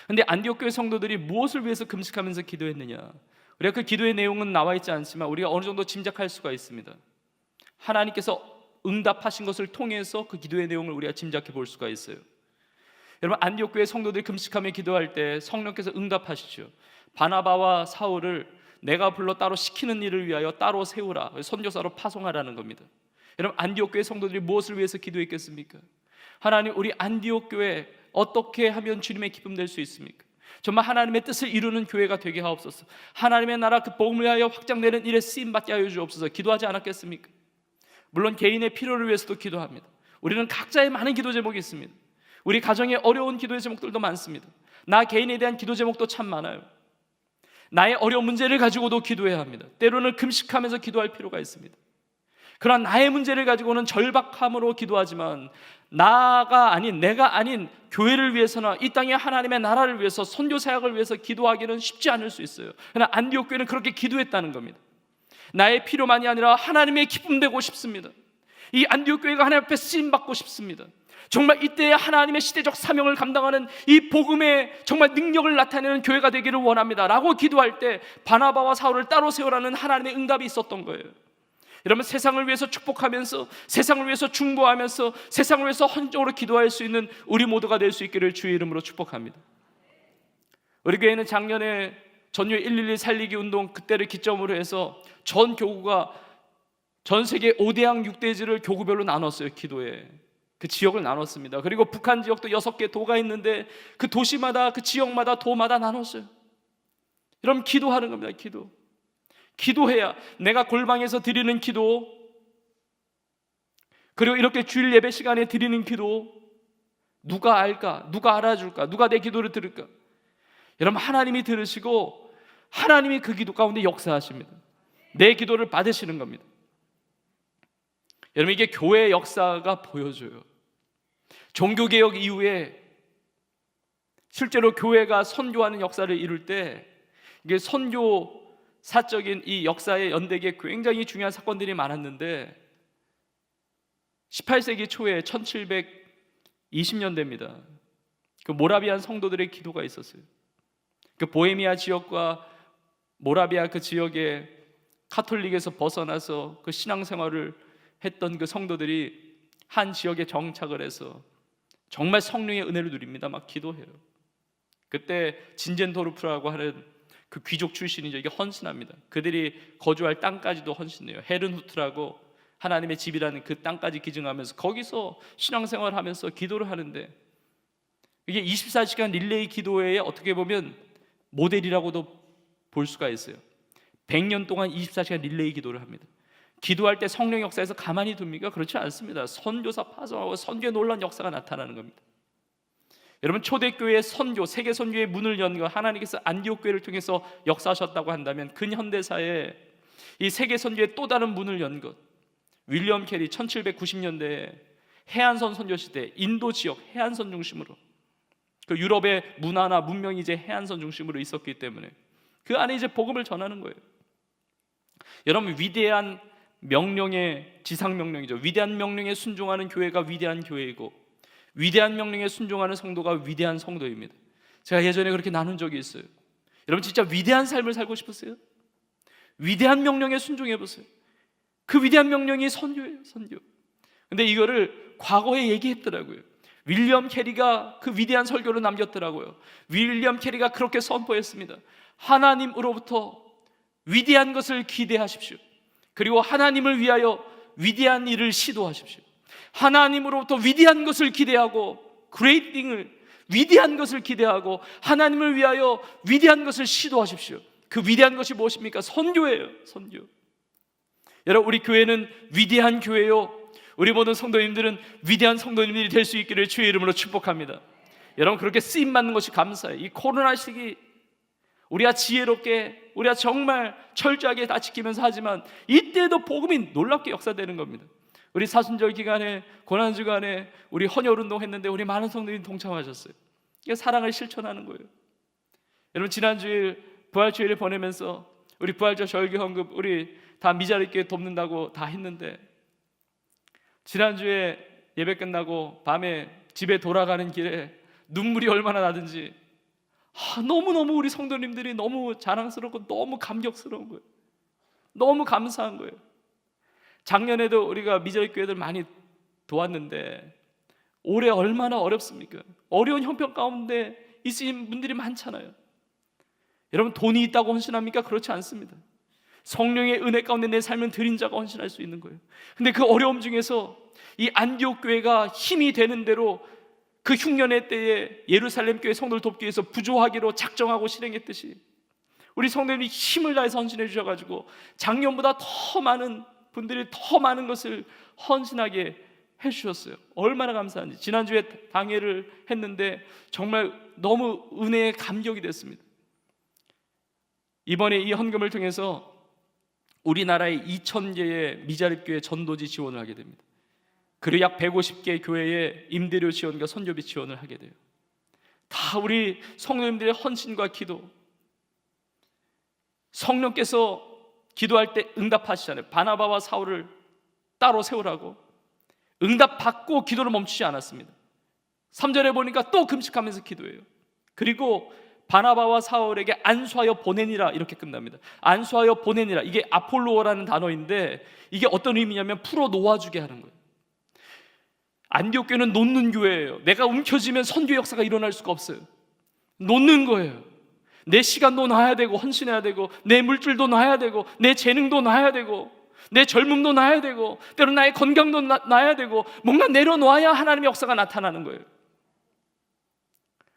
근데 안디옥 교회 성도들이 무엇을 위해서 금식하면서 기도했느냐? 우리가 그 기도의 내용은 나와 있지 않지만 우리가 어느 정도 짐작할 수가 있습니다. 하나님께서 응답하신 것을 통해서 그 기도의 내용을 우리가 짐작해 볼 수가 있어요. 여러분, 안디옥 교회 성도들이 금식하며 기도할 때 성령께서 응답하시죠. 바나바와 사울을 내가 불러 따로 시키는 일을 위하여 따로 세우라, 선교사로 파송하라는 겁니다. 여러분, 안디옥 교회 성도들이 무엇을 위해서 기도했겠습니까? 하나님, 우리 안디옥 교회 어떻게 하면 주님의 기쁨 될 수 있습니까? 정말 하나님의 뜻을 이루는 교회가 되게 하옵소서. 하나님의 나라 그 복음을 위하여 확장되는 일에 쓰임받게 하여 주옵소서. 기도하지 않았겠습니까? 물론 개인의 필요를 위해서도 기도합니다. 우리는 각자의 많은 기도 제목이 있습니다. 우리 가정에 어려운 기도의 제목들도 많습니다. 나 개인에 대한 기도 제목도 참 많아요. 나의 어려운 문제를 가지고도 기도해야 합니다. 때로는 금식하면서 기도할 필요가 있습니다. 그러나 나의 문제를 가지고는 절박함으로 기도하지만 나가 아닌, 내가 아닌 교회를 위해서나 이 땅의 하나님의 나라를 위해서, 선교 사역을 위해서 기도하기는 쉽지 않을 수 있어요. 그러나 안디옥 교회는 그렇게 기도했다는 겁니다. 나의 필요만이 아니라 하나님의 기쁨 되고 싶습니다. 이 안디옥 교회가 하나님 앞에 쓰임 받고 싶습니다. 정말 이때의 하나님의 시대적 사명을 감당하는 이 복음의 정말 능력을 나타내는 교회가 되기를 원합니다 라고 기도할 때 바나바와 사울을 따로 세우라는 하나님의 응답이 있었던 거예요. 여러분, 세상을 위해서 축복하면서, 세상을 위해서 중보하면서, 세상을 위해서 헌정으로 기도할 수 있는 우리 모두가 될 수 있기를 주의 이름으로 축복합니다. 우리 교회는 작년에 전교 112 살리기 운동 그때를 기점으로 해서 전 교구가 전 세계 5대양 6대지를 교구별로 나눴어요. 기도에 그 지역을 나눴습니다. 그리고 북한 지역도 6개 도가 있는데 그 도시마다, 그 지역마다, 도마다 나눴어요. 여러분, 기도하는 겁니다. 기도해야 내가 골방에서 드리는 기도, 그리고 이렇게 주일 예배 시간에 드리는 기도, 누가 알까? 누가 알아줄까? 누가 내 기도를 들을까? 여러분, 하나님이 들으시고 하나님이 그 기도 가운데 역사하십니다. 내 기도를 받으시는 겁니다. 여러분, 이게 교회의 역사가 보여줘요. 종교개혁 이후에 실제로 교회가 선교하는 역사를 이룰 때 이게 선교 사적인 이 역사의 연대기에 굉장히 중요한 사건들이 많았는데 18세기 초에 1720년대입니다. 그 모라비안 성도들의 기도가 있었어요. 그 보헤미아 지역과 모라비아 그 지역의 카톨릭에서 벗어나서 그 신앙생활을 했던 그 성도들이 한 지역에 정착을 해서 정말 성령의 은혜를 누립니다. 막 기도해요. 그때 진젠도르프라고 하는 그 귀족 출신이죠. 이게 헌신합니다. 그들이 거주할 땅까지도 헌신해요. 헤른후트라고 하나님의 집이라는 그 땅까지 기증하면서 거기서 신앙생활하면서 기도를 하는데, 이게 24시간 릴레이 기도회의 어떻게 보면 모델이라고도 볼 수가 있어요. 100년 동안 24시간 릴레이 기도를 합니다. 기도할 때 성령 역사에서 가만히 둡니까? 그렇지 않습니다. 선교사 파송하고 선교의 놀라운 역사가 나타나는 겁니다. 여러분, 초대교회의 선교, 세계 선교의 문을 연 것, 하나님께서 안디옥 교회를 통해서 역사하셨다고 한다면 근현대사에 이 세계 선교의 또 다른 문을 연 것, 윌리엄 캐리 1790년대에 해안선 선교 시대, 인도 지역 해안선 중심으로, 그 유럽의 문화나 문명이 이제 해안선 중심으로 있었기 때문에 그 안에 이제 복음을 전하는 거예요. 여러분, 위대한 명령의 지상 명령이죠. 위대한 명령에 순종하는 교회가 위대한 교회이고, 위대한 명령에 순종하는 성도가 위대한 성도입니다. 제가 예전에 그렇게 나눈 적이 있어요. 여러분, 진짜 위대한 삶을 살고 싶으세요? 위대한 명령에 순종해 보세요. 그 위대한 명령이 선교예요. 선교. 근데 이거를 과거에 얘기했더라고요. 윌리엄 캐리가 그 위대한 설교를 남겼더라고요. 윌리엄 캐리가 그렇게 선포했습니다. 하나님으로부터 위대한 것을 기대하십시오. 그리고 하나님을 위하여 위대한 일을 시도하십시오. 하나님으로부터 위대한 것을 기대하고, great thing을, 위대한 것을 기대하고 하나님을 위하여 위대한 것을 시도하십시오. 그 위대한 것이 무엇입니까? 선교예요. 선교. 여러분, 우리 교회는 위대한 교회요, 우리 모든 성도님들은 위대한 성도님들이 될 수 있기를 주의 이름으로 축복합니다. 여러분, 그렇게 쓰임받는 것이 감사해요. 이 코로나 시기 우리가 지혜롭게, 우리가 정말 철저하게 다 지키면서 하지만 이때도 복음이 놀랍게 역사되는 겁니다. 우리 사순절 기간에, 고난주간에 우리 헌혈운동 했는데 우리 많은 성도님이 동참하셨어요. 이게 사랑을 실천하는 거예요. 여러분, 지난주일 부활주일을 보내면서 우리 부활절 절기헌금 우리 다 미자립게 돕는다고 다 했는데, 지난주에 예배 끝나고 밤에 집에 돌아가는 길에 눈물이 얼마나 나든지 너무너무 우리 성도님들이 너무 자랑스럽고 너무 감격스러운 거예요. 너무 감사한 거예요. 작년에도 우리가 미자립 교회들 많이 도왔는데 올해 얼마나 어렵습니까? 어려운 형편 가운데 있으신 분들이 많잖아요. 여러분, 돈이 있다고 헌신합니까? 그렇지 않습니다. 성령의 은혜 가운데 내 삶은 드린 자가 헌신할 수 있는 거예요. 근데 그 어려움 중에서 이 안디옥 교회가 힘이 되는 대로 그 흉년의 때에 예루살렘 교회 성도를 돕기 위해서 부조하기로 작정하고 실행했듯이 우리 성도님이 힘을 다해서 헌신해 주셔가지고 작년보다 더 많은 분들이 더 많은 것을 헌신하게 해주셨어요. 얼마나 감사한지. 지난주에 당회를 했는데 정말 너무 은혜에 감격이 됐습니다. 이번에 이 헌금을 통해서 우리나라의 2,000개의 미자립교회 전도지 지원을 하게 됩니다. 그리고 약 150개 교회의 임대료 지원과 선교비 지원을 하게 돼요. 다 우리 성도님들의 헌신과 기도. 성령께서 기도할 때 응답하시잖아요. 바나바와 사울을 따로 세우라고 응답받고 기도를 멈추지 않았습니다. 3절에 보니까 또 금식하면서 기도해요. 그리고 바나바와 사울에게 안수하여 보내니라 이렇게 끝납니다. 안수하여 보내니라, 이게 아폴로라는 단어인데 이게 어떤 의미냐면 풀어 놓아주게 하는 거예요. 안디옥 교회는 놓는 교회예요. 내가 움켜쥐면 선교 역사가 일어날 수가 없어요. 놓는 거예요. 내 시간도 놔야 되고 헌신해야 되고 내 물질도 놔야 되고 내 재능도 놔야 되고 내 젊음도 놔야 되고 때로는 나의 건강도 놔야 되고 뭔가 내려놔야 하나님의 역사가 나타나는 거예요.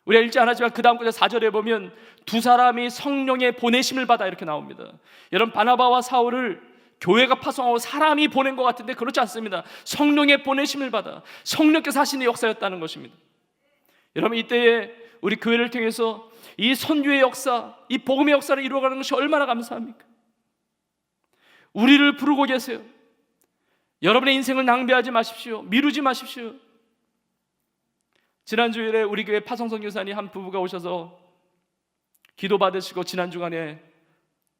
우리가 읽지 않았지만 그 다음 구절 4절에 보면 두 사람이 성령의 보내심을 받아 이렇게 나옵니다. 여러분, 바나바와 사울을 교회가 파송하고 사람이 보낸 것 같은데 그렇지 않습니다. 성령의 보내심을 받아 성령께서 하시는 역사였다는 것입니다. 여러분, 이때에 우리 교회를 통해서 이 선교의 역사, 이 복음의 역사를 이루어가는 것이 얼마나 감사합니까? 우리를 부르고 계세요. 여러분의 인생을 낭비하지 마십시오. 미루지 마십시오. 지난 주일에 우리 교회 파송 선교사님 한 부부가 오셔서 기도 받으시고 지난 주간에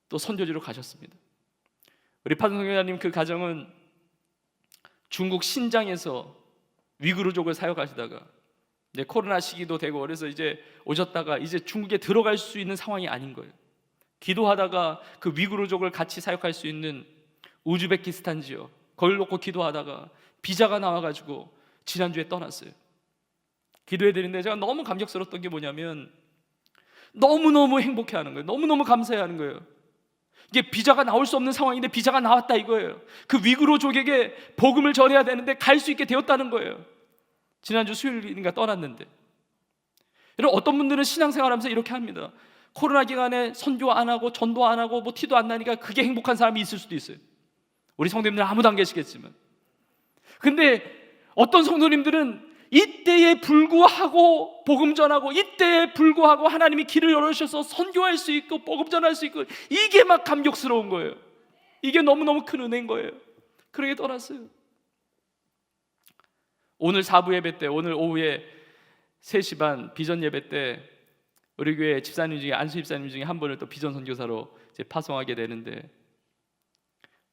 또 선교지로 가셨습니다. 우리 파송 선교사님 그 가정은 중국 신장에서 위구르족을 사역하시다가 코로나 시기도 되고 그래서 이제 오셨다가 이제 중국에 들어갈 수 있는 상황이 아닌 거예요. 기도하다가 그 위구르족을 같이 사역할 수 있는 우즈베키스탄 지역 거기를 놓고 기도하다가 비자가 나와가지고 지난주에 떠났어요. 기도해드리는데 제가 너무 감격스러웠던 게 뭐냐면 너무너무 행복해하는 거예요. 너무너무 감사해하는 거예요. 이게 비자가 나올 수 없는 상황인데 비자가 나왔다 이거예요. 그 위구르족에게 복음을 전해야 되는데 갈 수 있게 되었다는 거예요. 지난주 수요일인가 떠났는데. 여러분, 어떤 분들은 신앙생활하면서 이렇게 합니다. 코로나 기간에 선교 안 하고 전도 안 하고 뭐 티도 안 나니까 그게 행복한 사람이 있을 수도 있어요. 우리 성도님들 아무도 안 계시겠지만. 근데 어떤 성도님들은 이때에 불구하고 복음 전하고 이때에 불구하고 하나님이 길을 열어주셔서 선교할 수 있고 복음 전할 수 있고 이게 막 감격스러운 거예요. 이게 너무너무 큰 은혜인 거예요. 그러게 떠났어요. 오늘 4부 예배 때, 오늘 오후에 3시 반 비전 예배 때 우리 교회 집사님 중에 안수 집사님 중에 한 분을 또 비전 선교사로 이제 파송하게 되는데,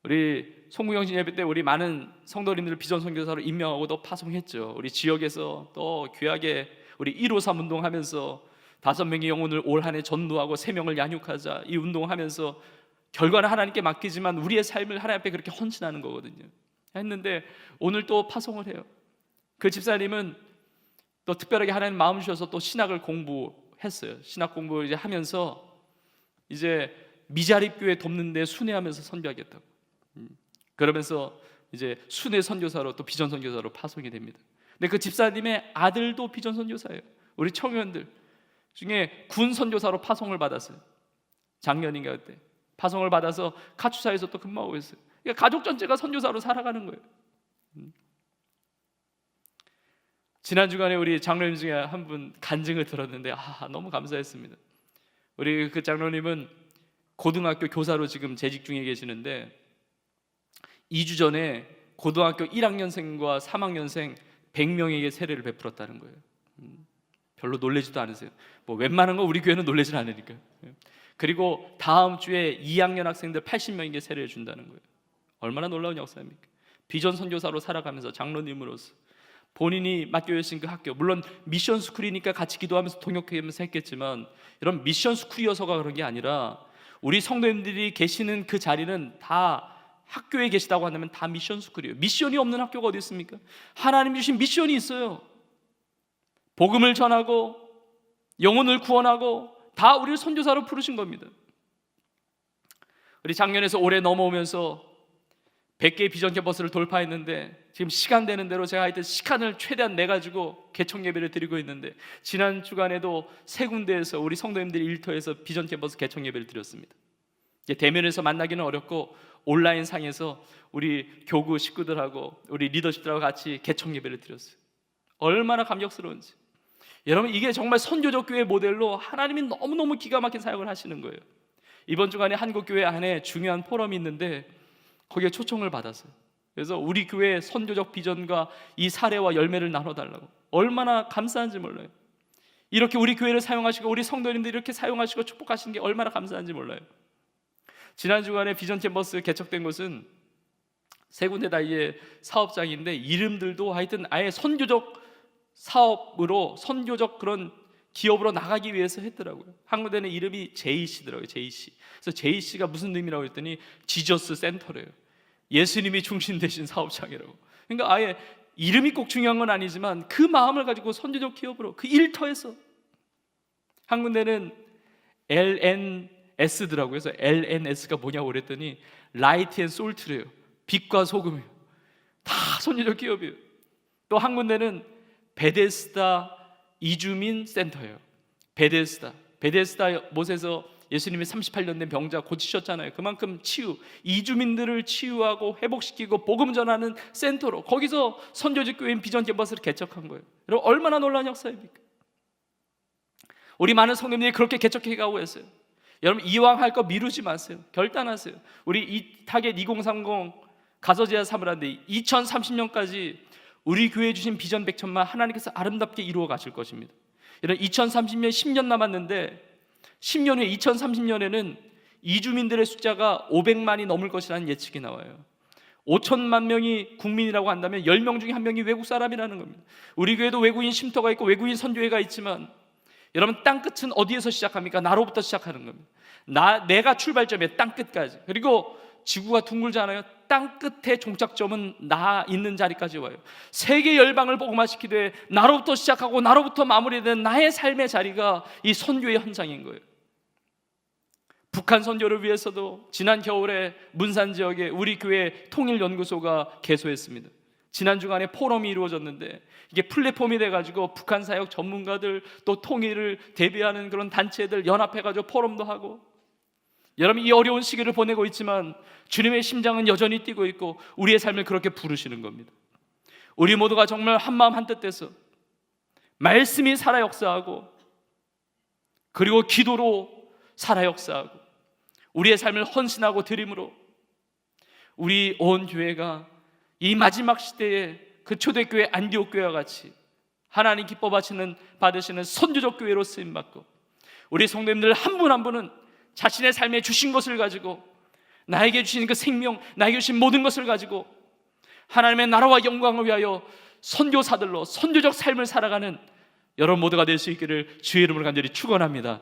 우리 송구영신 예배 때 우리 많은 성도님들을 비전 선교사로 임명하고 또 파송했죠. 우리 지역에서 또 귀하게 우리 153 운동하면서 5명의 영혼을 올 한 해 전도하고 3명을 양육하자 이 운동하면서 결과는 하나님께 맡기지만 우리의 삶을 하나님 앞에 그렇게 헌신하는 거거든요. 했는데 오늘 또 파송을 해요. 그 집사님은 또 특별하게 하나님 마음 주셔서 또 신학을 공부했어요. 신학 공부 이제 하면서 이제 미자립 교회 돕는데 순회하면서 선교하겠다고. 그러면서 이제 순회 선교사로 또 비전 선교사로 파송이 됩니다. 근데 그 집사님의 아들도 비전 선교사예요. 우리 청년들 중에 군 선교사로 파송을 받았어요. 작년인가 그때 파송을 받아서 카추사에서 또 근무하고 있어요. 그러니까 가족 전체가 선교사로 살아가는 거예요. 지난 주간에 우리 장로님 중에 한 분 간증을 들었는데 너무 감사했습니다. 우리 그 장로님은 고등학교 교사로 지금 재직 중에 계시는데 2주 전에 고등학교 1학년생과 3학년생 100명에게 세례를 베풀었다는 거예요. 별로 놀라지도 않으세요. 뭐 웬만한 거 우리 교회는 놀라진 않으니까요. 그리고 다음 주에 2학년 학생들 80명에게 세례를 준다는 거예요. 얼마나 놀라운 역사입니까? 비전 선교사로 살아가면서 장로님으로서 본인이 맡겨주신 그 학교, 물론 미션 스쿨이니까 같이 기도하면서 동역하면서 했겠지만 이런 미션 스쿨이어서가 그런 게 아니라 우리 성도님들이 계시는 그 자리는 다 학교에 계시다고 한다면 다 미션 스쿨이에요. 미션이 없는 학교가 어디 있습니까? 하나님 주신 미션이 있어요. 복음을 전하고 영혼을 구원하고 다 우리를 선교사로 부르신 겁니다. 우리 작년에서 올해 넘어오면서 100개의 비전 캠퍼스를 돌파했는데 지금 시간 되는 대로 제가 하여튼 시간을 최대한 내가지고 개척 예배를 드리고 있는데, 지난 주간에도 세 군데에서 우리 성도님들이 일터에서 비전 캠퍼스 개척 예배를 드렸습니다. 이제 대면에서 만나기는 어렵고 온라인 상에서 우리 교구 식구들하고 우리 리더십들하고 같이 개척 예배를 드렸어요. 얼마나 감격스러운지. 여러분, 이게 정말 선교적 교회 모델로 하나님이 너무너무 기가 막힌 사역을 하시는 거예요. 이번 주간에 한국교회 안에 중요한 포럼이 있는데 거기에 초청을 받았어요. 그래서 우리 교회의 선교적 비전과 이 사례와 열매를 나눠달라고. 얼마나 감사한지 몰라요. 이렇게 우리 교회를 사용하시고 우리 성도님들이 이렇게 사용하시고 축복하시는 게 얼마나 감사한지 몰라요. 지난 주간에 비전 캠퍼스 개척된 곳은 세 군데 다 이제 사업장인데 이름들도 하여튼 아예 선교적 사업으로, 선교적 그런 기업으로 나가기 위해서 했더라고요. 한 군데는 이름이 JC더라고요. JC. 그래서 JC가 무슨 의미라고 했더니 지저스 센터래요. 예수님이 중심 되신 사업장이라고. 그러니까 아예 이름이 꼭 중요한 건 아니지만 그 마음을 가지고 선교적 기업으로 그 일터에서. 한 군데는 LNS더라고요. 그래서 LNS가 뭐냐고 그랬더니 라이트 앤 솔트래요. 빛과 소금이에요. 다 선교적 기업이에요. 또 한 군데는 베데스다 이주민 센터예요. 베데스다 못에서 예수님이 38년 된 병자 고치셨잖아요. 그만큼 이주민들을 치유하고 회복시키고 복음 전하는 센터로, 거기서 선교적 교회인 비전 캠퍼스를 개척한 거예요. 여러분, 얼마나 놀라운 역사입니까? 우리 많은 성도님들이 그렇게 개척해 가고 있어요. 여러분, 이왕 할 거 미루지 마세요. 결단하세요. 우리 이 타겟 2030 가서제야 삼으라는데 2030년까지 우리 교회에 주신 비전 100천만 하나님께서 아름답게 이루어 가실 것입니다. 여러분, 2030년 10년 남았는데 10년 후에 2030년에는 이주민들의 숫자가 500만이 넘을 것이라는 예측이 나와요. 5천만 명이 국민이라고 한다면 10명 중에 1명이 외국 사람이라는 겁니다. 우리 교회도 외국인 쉼터가 있고 외국인 선교회가 있지만 여러분, 땅끝은 어디에서 시작합니까? 나로부터 시작하는 겁니다. 내가 출발점이에요. 땅끝까지. 그리고 지구가 둥글잖아요. 땅끝의 종착점은 나 있는 자리까지 와요. 세계 열방을 복음화시키되 나로부터 시작하고 나로부터 마무리된 나의 삶의 자리가 이 선교의 현장인 거예요. 북한 선교를 위해서도 지난 겨울에 문산 지역에 우리 교회 통일연구소가 개소했습니다. 지난 주간에 포럼이 이루어졌는데 이게 플랫폼이 돼가지고 북한 사역 전문가들 또 통일을 대비하는 그런 단체들 연합해가지고 포럼도 하고. 여러분, 이 어려운 시기를 보내고 있지만 주님의 심장은 여전히 뛰고 있고 우리의 삶을 그렇게 부르시는 겁니다. 우리 모두가 정말 한마음 한뜻 돼서 말씀이 살아 역사하고 그리고 기도로 살아 역사하고 우리의 삶을 헌신하고 드림으로 우리 온 교회가 이 마지막 시대에 그 초대교회 안디옥 교회와 같이 하나님 기뻐 받으시는 선교적 교회로 쓰임받고 우리 성도님들 한 분 한 분은 자신의 삶에 주신 것을 가지고 나에게 주신 그 생명, 나에게 주신 모든 것을 가지고 하나님의 나라와 영광을 위하여 선교사들로 선교적 삶을 살아가는 여러분 모두가 될 수 있기를 주의 이름으로 간절히 축원합니다.